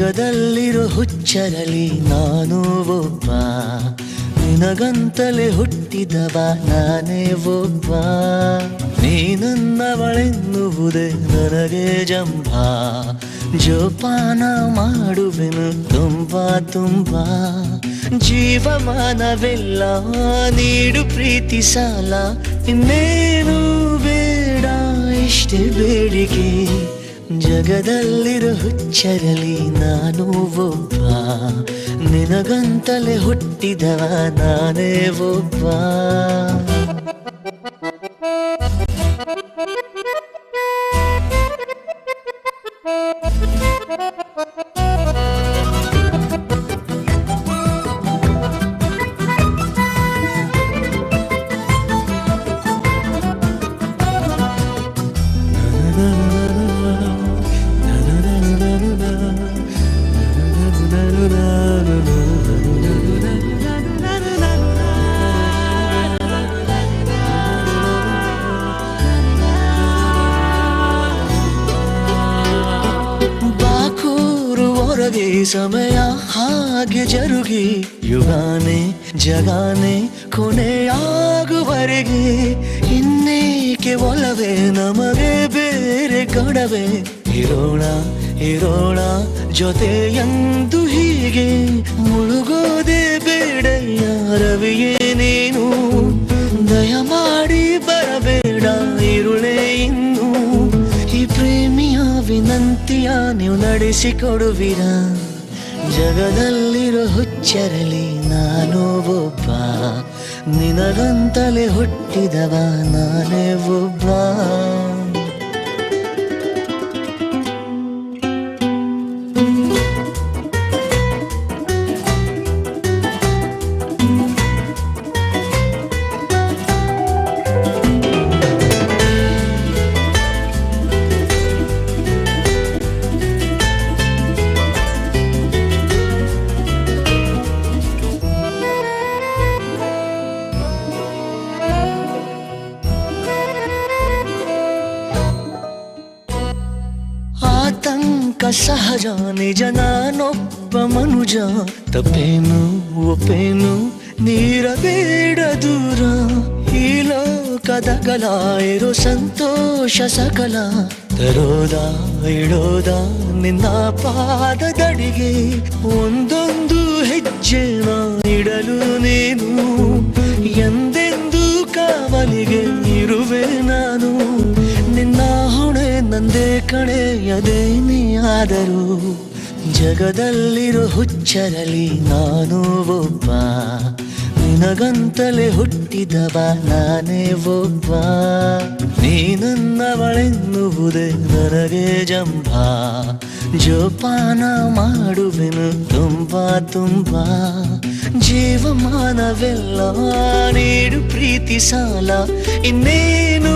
ಜಗದಲ್ಲಿರೋ ಹುಚ್ಚರಲಿ ನಾನು ಒಬ್ಬ, ನಿನಗಂತಲೇ ಹುಟ್ಟಿದವ ನಾನೇ ಒಬ್ಬ. ನೀನನ್ನವಳೆನ್ನುವುದೇ ನನಗೆ ಜಂಭ, ಜೋಪಾನ ಮಾಡುವೆನು ತುಂಬಾ ತುಂಬಾ. ಜೀವಮಾನವೆಲ್ಲ ನೀಡು ಪ್ರೀತಿ ಸಾಲ, ಇನ್ನೇನು ಬೇಡ ಇಷ್ಟೇ ಬೇಡಿಕೆ. ಜಗದಲ್ಲಿರೋ ಹುಚ್ಚರಲಿ ನಾನು ಒಬ್ಬ, ನಿನಗಂತಲೇ ಹುಟ್ಟಿದವ ನಾನೇ ಒಬ್ಬ. ಸಮಯ ಹಾಗೆ ಜರುಗಿ ಯುಗಾನೆ ಜಗಾನೆ ಕೊನೆಯಾಗುವರೆಗೆ, ಇನ್ನೇಕೆ ಒಲವೇ ನಮಗೆ ಬೇರೆ ಕೊಡವೆ. ಇರೋಣ ಇರೋಣ ಜೊತೆಯಂದು ಹೀಗೆ, ಮುಳುಗೋದೆ ಬೇಡಯ್ಯ ರವಿಯೇ ನೀನು. ದಯಮಾಡಿ ಬರಬೇಡ ಇರುಳೇ ಇನ್ನು, ಈ ಪ್ರೇಮಿಯ ವಿನಂತಿಯ ನೀವು ನಡೆಸಿಕೊಡುವಿರಾ. ಜಗದಲ್ಲಿರೋ ಹುಚ್ಚರಲಿ ನಾನು ಒಬ್ಬ, ನಿನಗಂತಲೇ ಹುಟ್ಟಿದವ ನಾನೇ ಒಬ್ಬ. ಆತಂಕ ಸಹಜ ನಿಜ ನಾನೊಬ್ಬ ಮನುಜ, ತಪ್ಪೇನು ಒಪ್ಪೇನು ನೀರಬೇಡ ದೂರ. ಈ ಲೋಕದ ಕಲ ಇರೋ ಸಂತೋಷ ಸಕಲ, ತರೋದ ಇಡೋದ ನಿನ್ನ ಪಾದದಡಿಗೆ. ಒಂದೊಂದು ಹೆಜ್ಜೆನ ಇಡಲು ನೀನು, ಎಂದೆಂದು ಕಾವಲಿಗೆ ಇರುವೆ ನಾನು. ನಿನ್ನ ಹೊಣೆ ನಂದೇ ಕಣೆಯದೇನೇ ಆದರೂ, ಜಗದಲ್ಲಿರೋ ಹುಚ್ಚರಲಿ ನಾನು ಒಬ್ಬ, ನಿನಗಂತಲೇ ಹುಟ್ಟಿದವ ನಾನೇ ಒಬ್ಬ. ನೀನನ್ನವಳೆನ್ನುವುದೇ ನನಗೆ ಜಂಭ, ಜೋಪಾನ ಮಾಡುವೆನು ತುಂಬಾ ತುಂಬಾ. ಜೀವಮಾನವೆಲ್ಲ ನೀಡು ಪ್ರೀತಿ ಸಾಲ, ಇನ್ನೇನು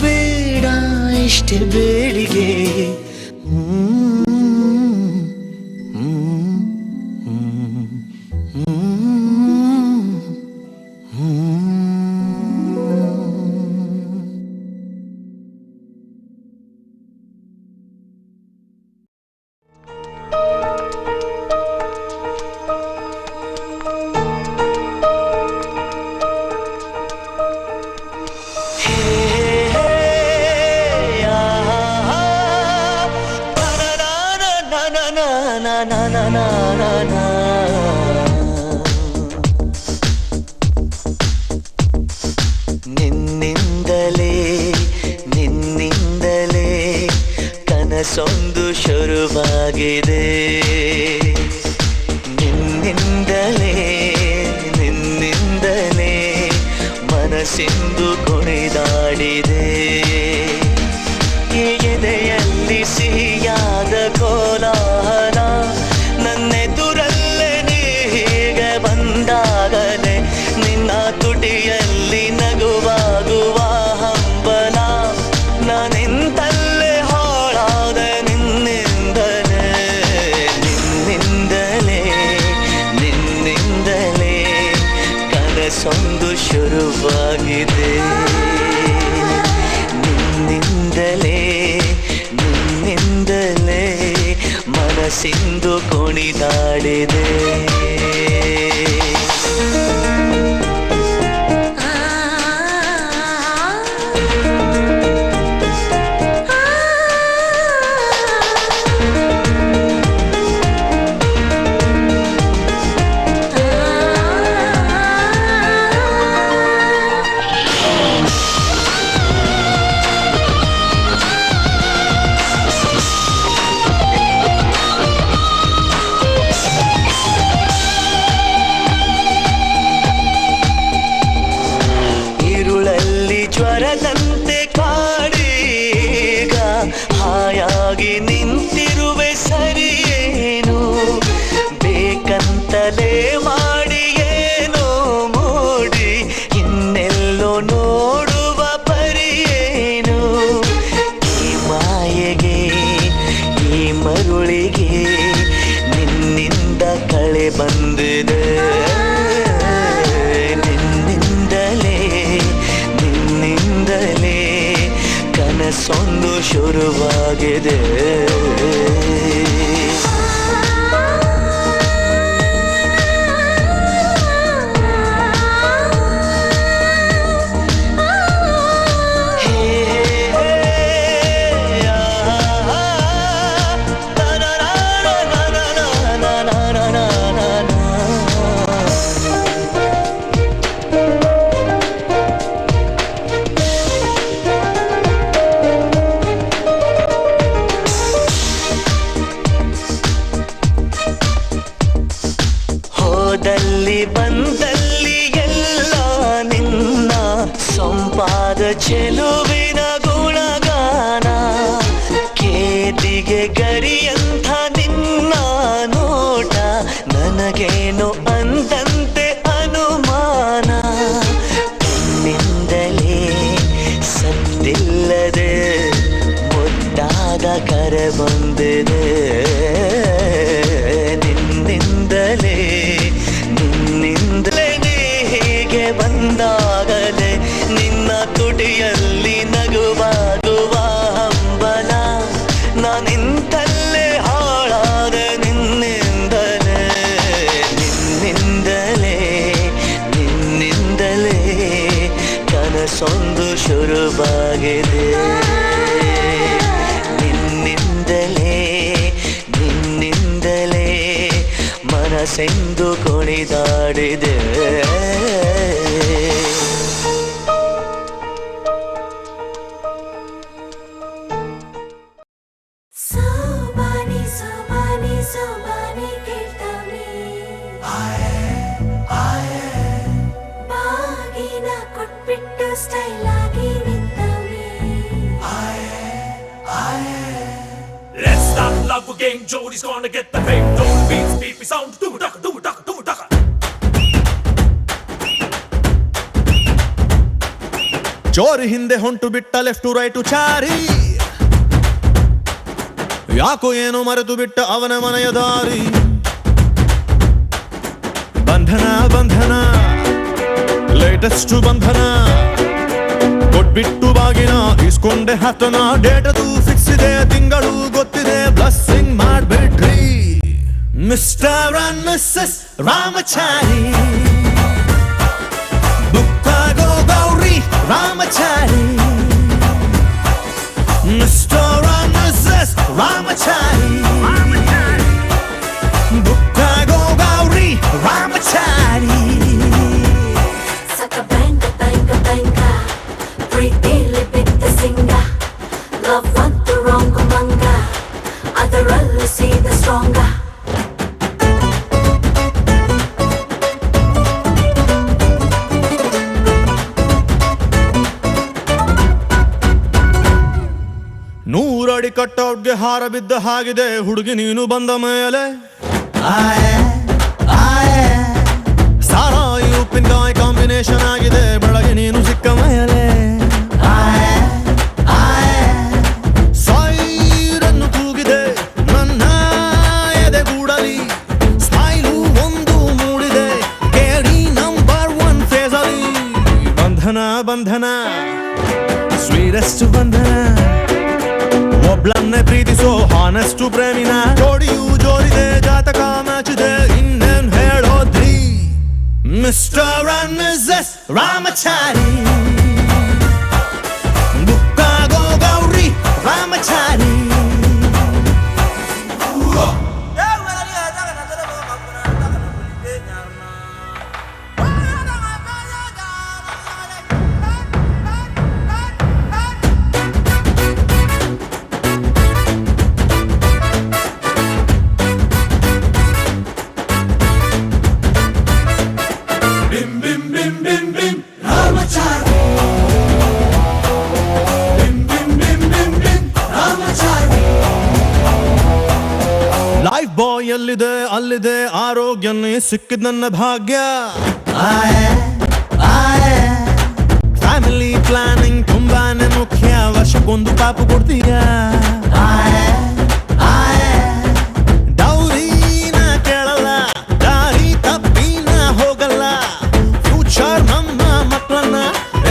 ಬೇಡ ಇಷ್ಟೇ ಬೇಡಿಗೆ. ನಿನ್ನಿಂದಲೇ ನಿನ್ನಿಂದಲೇ ಕನಸೊಂದು ಶುರುವಾಗಿದೆ. ನಿನ್ನಿಂದಲೇ ನಿನ್ನಿಂದಲೇ ಮನಸ್ಸಿಂದು ಕುಣಿದಾಡಿದೆ. ಎದೆಯಲ್ಲಿ ಸಿಹಿಯಾದ ಕೋಲಾಹಲ, ನನ್ನೆದುರಲ್ಲೇ ನೀ ಹೀಗೆ ಬಂದಾಗಲೇ ನಿನ್ನ ತುಟಿಯಲ್ಲಿ ನಗುವಾಗುವ ಹಂಬಲ. ನಾನಿಂತಲ್ಲೇ ಹಾಳಾದ ನಿನ್ನಿಂದಲೇ ನಿನ್ನಿಂದಲೇ ನಿನ್ನಿಂದಲೇ ಕನಸೊಂದು ಶುರುವಾಗಿದೆ. ನಿನ್ನಿಂದಲೇ ನಿನ್ನಿಂದಲೇ ಮನಸ್ಸಿಂದು ಕುಣಿದಾಡಿದೆ. ಜ್ವರದಂತೆ ಕಾಡೀಗ ಹಾಯಾಗಿ ನಿಂತಿರುವೆ ಸರಿಯೇನು, ಬೇಕಂತಲೇ ಮಾಡಿ ಏನೋ ಮೂಡಿ ಇನ್ನೆಲ್ಲೋ ನೋಡುವ ಪರಿಯೇನು. ಈ ಮಾಯೆಗೆ ಈ ಮರುಳಿಗೆ ನಿನ್ನಿಂದ ಕಳೆ ಬಂದಿದೆ, ಕನಸೊಂದು ಶುರುವಾಗಿದೆ. ಹೋದಲ್ಲಿ ಬಂದಲ್ಲಿ ಎಲ್ಲ ನಿನ್ನ ಸೊಂಪಾದ ಚೆಲುವಿನ ಗುಣಗಾನ, ಕೇದಿಗೆ ಗರಿಯಂಥ ನಿನ್ನ ನೋಟ ನನಗೇನು ಅಂದಂತೆ ಅನುಮಾನ. ನಿನ್ನಿಂದಲೇ ಸದ್ದಿಲ್ಲದೆ ಮುದ್ದಾದ ಕರೆ ಬಂದಿದೆ, ನಿನ್ನಿಂದಲೇ ಹೀಗೆ ಬಂದಾಗಲೇ ನಿನ್ನ ತುಟಿಯಲ್ಲಿ ನಗುವಾಗುವ ಹಂಬಲ, ನಾನಿಂತಲ್ಲೇ ಹಾಳಾದೆ ನಿನ್ನಿಂದಲೇ, ನಿನ್ನಿಂದಲೇ ಕನಸೊಂದು ಶುರುವಾಗಿದೆ. ನಿನ್ನಿಂದಲೇ ಮನಸ್ಸೆಂದು ಕುಣಿದಾಡಿದೆ. ಬಾಗಿನ ಕೊಟ್ಬಿಟ್ಟು ಸ್ಟೈಲ್ ಆಗಿ ನಿಂತವೇ. Let's start love again. Jody's gonna get the fame. Don't beats, beepy sound. Do it, do it, do it. ಜೋರು ಹಿಂದೆ ಹೊಂಟು ಬಿಟ್ಟ ಲೆಫ್ಟು ರೈಟು ಚಾರಿ, ಯಾಕೋ ಏನೋ ಮರೆತು ಬಿಟ್ಟ ಅವನ ಮನೆಯ ದಾರಿ. ಬಂಧನ ಬಂಧನ ಲೇಟೆಸ್ಟ್ ಬಂಧನ, ಕೊಟ್ಬಿಟ್ಟು ಬಾಗಿನ ಇಸ್ಕೊಂಡೆ ಹತ್ತನ. ಡೇಟದು ಫಿಕ್ಸ್ ಇದೆ, ತಿಂಗಳು ಗೊತ್ತಿದೆ, ಬ್ಲಸ್ಸಿಂಗ್ ಮಾಡ್ಬಿಡ್ರಿ ಮಿಸ್ಟರ್ ಅಂಡ್ ಮಿಸ್ಸಸ್ ರಾಮಚಾರಿ. ಬುಕ್ಕಾಗೋ Gowri Ramachari, Mr and Mrs Ramachari. ಬುಕ್ಕಾಗೋ Gowri Ramachari. Saka banga banga banga, ಪ್ರೀತಿಲಿ ಬಿದ್ದ ಸಿಂಗ, ಲವ್ ಅಂತೂ ರಾಂಗ್ ಮಂಗ, ಅದರಲ್ಲೂ ಸೀದ ಸ್ಟ್ರಾಂಗ. ನೂರಡಿ ಕಟ್ಔಟ್ಗೆ ಹಾರ ಬಿದ್ದ ಹಾಗಿದೆ ಹುಡುಗಿ ನೀನು ಬಂದ ಮೇಲೆ. ಸಾರಾಯಿ ಉಪ್ಪಿನಕಾಯಿ ಕಾಂಬಿನೇಷನ್ ಆಗಿದೆ ಬೆಳಗ್ಗೆ ನೀನು ಸಿಕ್ಕ ಮೇಲೆ. ಸೈರನ್ನು ಕೂಗಿದೆ ನನ್ನ ಎದೆಗೂಡಲಿ, ಸ್ಮೈಲು ಒಂದು ಮೂಡಿದೆ ಕೇಳಿ ನಂಬರ್ 1 ಫೇಸಲ್ಲಿ. ಬಂಧನ ಬಂಧನ ಸ್ವೀರೆಸ್ಟ್ ಬಂಧನ, ಒಬ್ಳನ್ನ ನನ್ನೇ ಪ್ರೀತಿಸೋ ಹಾನೆಸ್ಟು ಪ್ರೇಮಿನ ಜೋಡಿಯೂ ಜೋರಿದೆ ಜಾತಕ ಮ್ಯಾಚಿದೆ ಇನ್ನೇನ್ ಹೇಳೋದ್ರಿ ಮಿಸ್ಟರ್ ಅಂಡ್ ಮಿಸಸ್ ರಾಮಚಾರಿ ಬುಕ್ಕಾಗೋ Gowri Ramachari Bim bim bim bim bim Ramachari. Bim bim bim bim bim Ramachari. Lifebuoy ಎಲ್ಲಿದೆ ಅಲ್ಲಿದೆ ಆರೋಗ್ಯನೇ ಸಿಕ್ಕಿದ ನನ್ನ ಭಾಗ್ಯ ಫ್ಯಾಮಿಲಿ ಪ್ಲಾನಿಂಗ್ ತುಂಬಾನೇ ಮುಖ್ಯ ವರ್ಷಕ್ಕೊಂದು ಪಾಪು ಕೊಡ್ತೀಯ ಡೌರಿನ ಕೇಳಲ್ಲ ದಾರಿ ತಪ್ಪಿನ ಹೋಗಲ್ಲ ಫ್ಯೂಚರ್ ನಮ್ಮ ಮಕ್ಕಳನ್ನ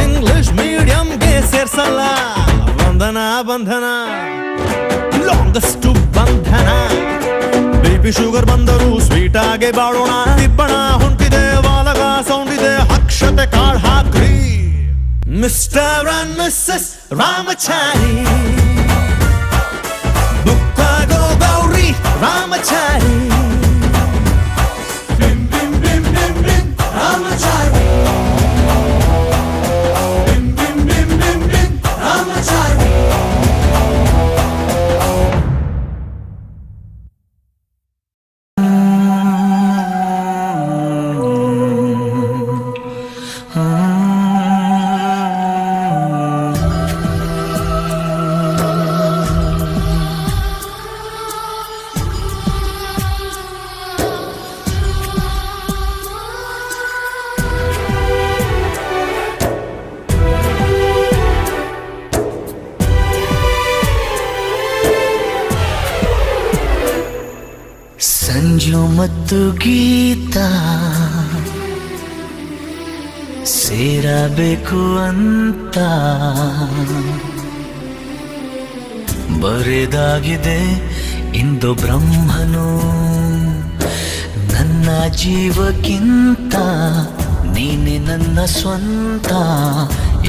ಇಂಗ್ಲಿಷ್ ಮೀಡಿಯಂಗೆ ಸೇರ್ಸಲ್ಲ ಬಂಧನ ಬಂಧನ ಲಾಂಗೆಸ್ಟ್ ಬಂಧನ ಬಿಪಿ ಶುಗರ್ ಬಂದರು ಸ್ವೀಟ್ ಆಗಿ ಬಾಳೋಣ ತಿಪ್ಪಣ ಹೊಂಟಿದೆ ವಾಲಗ ಸೌಂಡ್ ಇದೆ ಅಕ್ಷತೆ ಕಾಳ್ ಹಾಕ್ರಿ ಮಿಸ್ಟರ್ ಅಂಡ್ ಮಿಸಸ್ ರಾಮಚಾರಿ ಬುಕ್ಕಾಗೋ Gowri Ramachari Bim bim bim bim bim Ramachari. Bim bim bim bim bim Ramachari. Sanju ಮತ್ತು ಗೀತಾ ಸೇರಬೇಕು ಅಂತ ಬರೆದಾಗಿದೆ ಇಂದು ಬ್ರಹ್ಮನು ನನ್ನ ಜೀವಕ್ಕಿಂತ ನೀನೆ ನನ್ನ ಸ್ವಂತ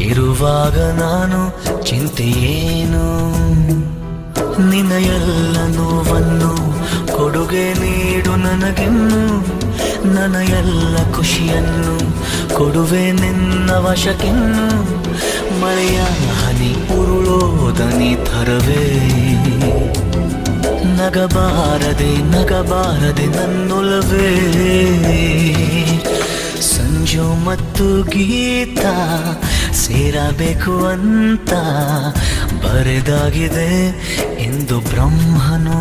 ಇರುವಾಗ ನಾನು ಚಿಂತೆಯೇನು ನಿನ್ನ ಎಲ್ಲ ನೋವನ್ನು ಕೊಡುಗೆ ನೀಡು ನನಗೆನ್ನು ನನ್ನ ಎಲ್ಲ ಖುಷಿಯನ್ನು ಕೊಡುವೆ ನಿನ್ನ ವಶಕ್ಕೆನ್ನು ಮಳೆಯ ಹನಿ ಉರುಳೋದನಿ ಥರವೇ ನಗಬಾರದೆ ನಗಬಾರದೆ ನನ್ನೊಲವೇ ಸಂಜು ಮತ್ತು ಗೀತಾ ಸೇರಬೇಕು ಅಂತ ಬರೆದಾಗಿದೆ ಎಂದು ಬ್ರಹ್ಮನು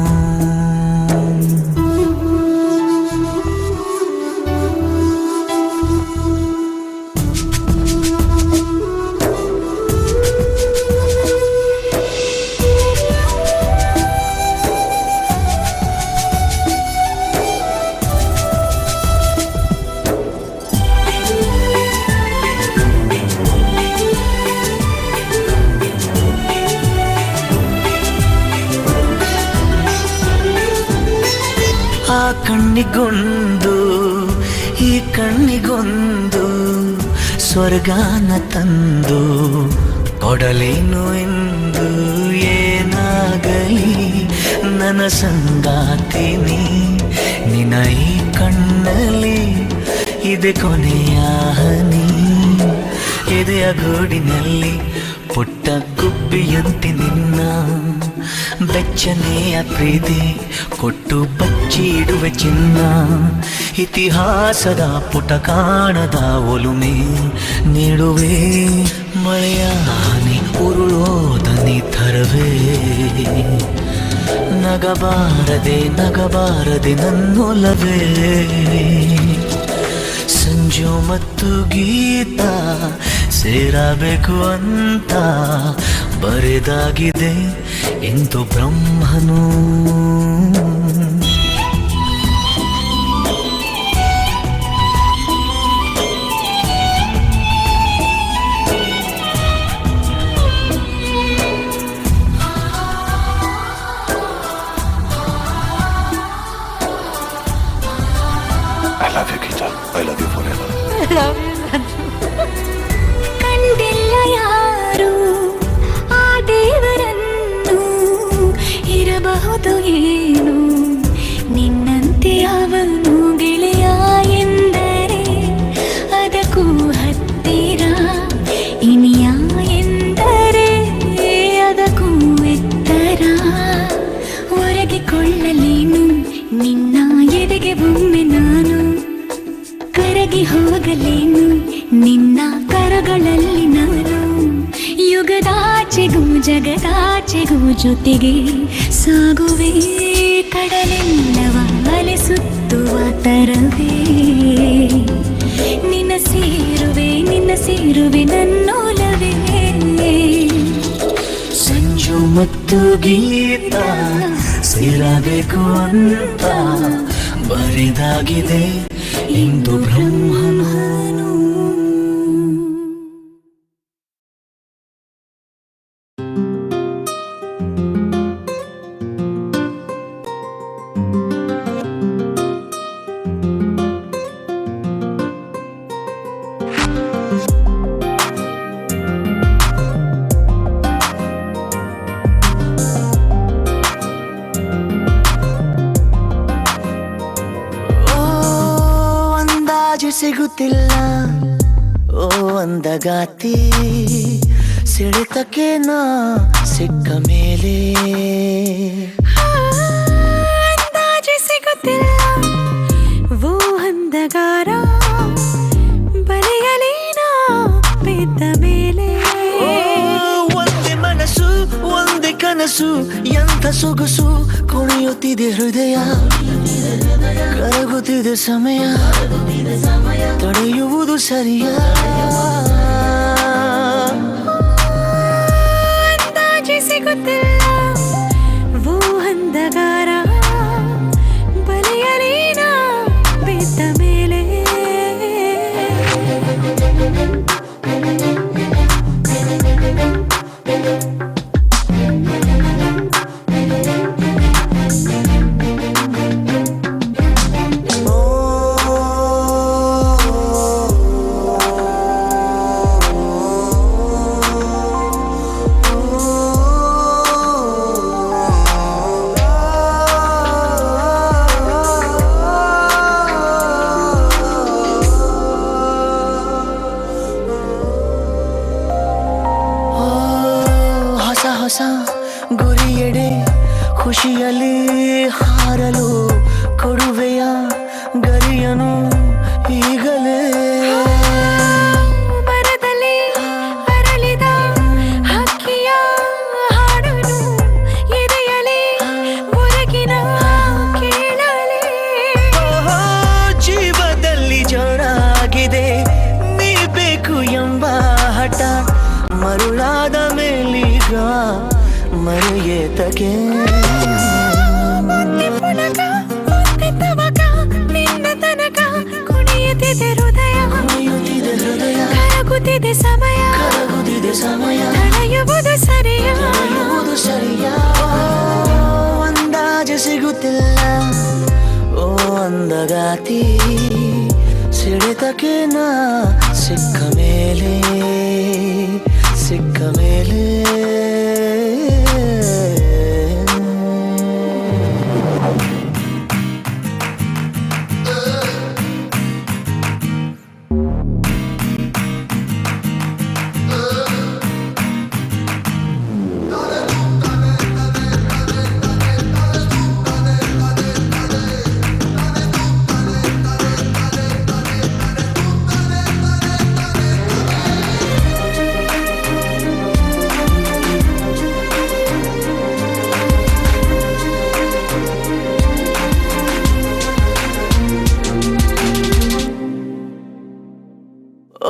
ಆ ಕಣ್ಣಿಗೊಂದು ಈ ಕಣ್ಣಿಗೊಂದು ಸ್ವರ್ಗಾನ ತಂದು ಕೊಡಲೇನು ಎಂದು ಏನಾಗಲಿ ನನ್ನ ಸಂಗಾತಿನಿ ನಿನ್ನ ಈ ಕಣ್ಣಲ್ಲಿ ಇದೆ ಕೊನೆಯ ಹನಿ ಎದೆಯ ಗೂಡಿನಲ್ಲಿ ಪುಟ್ಟ ಗುಬ್ಬಿಯಂತೆ ನಿನ್ನ ಬೆಚ್ಚನೆಯ ಪ್ರೀತಿ ಕೊಟ್ಟು ಬಚ್ಚಿಡುವೆ ಚಿನ್ನ ಇತಿಹಾಸದ ಪುಟ ಕಾಣದ ಒಲುಮೆ ನೀಡುವೆ ಮಳೆಯ ಹನಿ ಉರುಳೋದನಿ ಥರವೇ ನಗಬಾರದೆ ನಗಬಾರದೆ ನನ್ನೊಲವೇ ಸಂಜು ಮತ್ತು ಗೀತಾ ಸೇರಬೇಕು ಅಂತ ಬರೆದಾಗಿದೆ ಎಂದು ಬ್ರಹ್ಮನು ಕಂಡಿಲ್ಲ ಯಾರು ಆ ದೇವರನ್ನು, ಇರಬಹುದು ಏನು ನಿನ್ನಂತೆ ಅವನು ಗೆಳೆಯ ಎಂದರೆ ಅದಕ್ಕೂ ಹತ್ತಿರ, ಇನಿಯ ಎಂದರೆ ಅದಕ್ಕೂ ಎತ್ತರ. ಒರಗಿಕೊಳ್ಳಲೇನು ನಿನ್ನ ಎದೆಗೆ ಒಮ್ಮೆ ನಾನು, ಕರಗಿ ಹೋಗಲೇನು ನಿನ್ನ ಕರಗಳಲ್ಲಿ ನಾನು. ಯುಗದಾಚೆಗೂ ಜಗದಾಚೆಗೂ ಜೊತೆಗೆ ಸಾಗುವೆ, ಕಡಲೆಲ್ಲವ ಅಲೆಸುತ್ತುವ ತರವೇ. ನಿನ್ನ ಸೇರುವೆ ನನ್ನೋಲವೇ. ಸಂಜು ಮತ್ತು ಗೀತ ಸೇರಬೇಕು ಅಂತ ಬರೆದಾಗಿದೆ ಇಂದು ಬ್ರಹ್ಮನು. ಸಿಗುತ್ತಿಲ್ಲ ಓ ಅಂದಗಾತಿ, ಸೆಳೆತಕ್ಕೆ ನಾ ಸಿಕ್ಕ ಮೇಲೆ ಅಂದಾಜು ಸಿಗುತ್ತಿಲ್ಲ ಓ ಅಂದಗಾರ, ಬಲೆಯಲೇನ ಬಿದ್ದ ಮೇಲೆ. ಒಂದೇ ಮನಸ್ಸು ಒಂದೇ ಕನಸು, ಎಂಥ ಸೊಗಸು ಕುಣಿಯುತ್ತಿದೆ ಹೃದಯ, ಕರಗುತ್ತಿದೆ ಸಮಯ, ತಡೆಯುವುದು ಸರಿಯ. ಅಂದಾಜು ಸಿಗುತ್ತಿಲ್ಲ ಓ ಅಂದಗಾರ, ಬಲೆಯಲೇನ ಬಿದ್ದ ಮೇಲೆ. ಹೊಸ ಗುರಿಯೆಡೆ ಖುಷಿಯಲ್ಲಿ ಹಾರಲು ಕೊಡುವೆಯ ಗರಿಯನು ಈಗಲೇ. ಮರದಲ್ಲಿ ಅರಳಿದ ಹಕ್ಕಿಯ ಹಾಡನು ಎದೆಯಲಿ ಹೊರಗಿನ ಕೇಳಲೇ. ಜೀವದಲ್ಲಿ ಜೋರಾಗಿದೆ ನೀ ಬೇಕು ಎಂಬ ಹಠ, ಮರುಳಾದ ಮೇಲೀಗ ಮರೆಯೇತಕ್ಕೆ. ನಿನ್ನ ತನಕ ಕುಣಿಯುತ್ತಿದೆ ಹೃದಯ, ಕರಗುತ್ತಿದೆ ಸಮಯ, ನಡೆಯುವುದು ಸರಿಯ. ಅಂದಾಜು ಸಿಗುತ್ತಿಲ್ಲ ಓ ಅಂದಗಾತಿ, ಸೆಳೆತಕ್ಕೆ ನಾ ಸಿಕ್ಕ ಮೇಲೆ.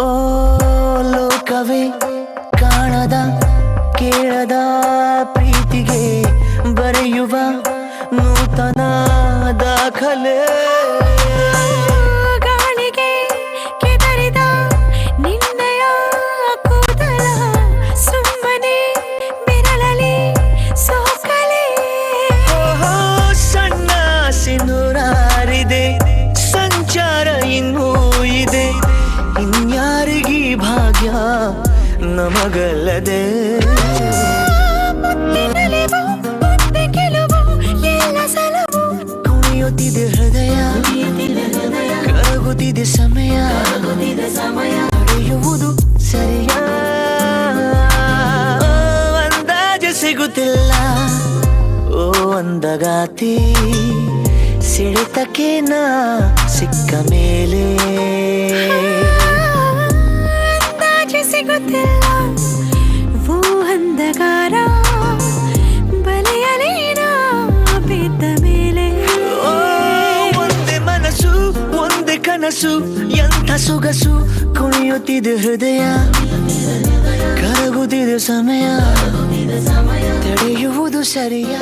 ಓ ಲೋಕವೇ ಕಾಣದ ಕೇಳದ ಪ್ರೀತಿಗೆ ಬರೆಯುವ ನೂತನ ದಾಖಲೆ. ಗಾಳಿಗೆ ಕೆದರಿದ ನಿನ್ನಯ ಕೂದಲ ಸುಮ್ಮನೆ ಬಿರಳಲಿ ಸೋಕಲೆ. ಸಣ್ಣ ಸಿನುರಾರಿದೆ ಸಂಚಾರ ಇನ್ನೂ ಇದೆ, ನಮಗಲ್ಲದೆ ಕುಣಿಯುತ್ತಿದೆ ಹೃದಯ ಕರಗುತ್ತಿದೆ ಸಮಯ ನಡೆಯುವುದು ಸರಿಯ ಅಂದಾಜು ಸಿಗುತ್ತಿಲ್ಲ ಓ ಅಂದಗಾತಿ ಸಿಡಿತಕ್ಕೆ ನಾ ಸಿಕ್ಕ ಮೇಲೆ ಅಂದಾಜು ಸಿಗುತ್ತಿಲ್ಲ ಓ ಅಂಧಕಾರ ಬಲೆಯಲೇನ ಬಿದ್ದ ಮೇಲೆ ಓ ಒಂದೇ ಮನಸ್ಸು ಒಂದೇ ಕನಸು ಎಂಥ ಸೊಗಸು ಕುಣಿಯುತ್ತಿದೆ ಹೃದಯ ಕರಗುತ್ತಿದೆ ಸಮಯ ತಡೆಯುವುದು ಸರಿಯ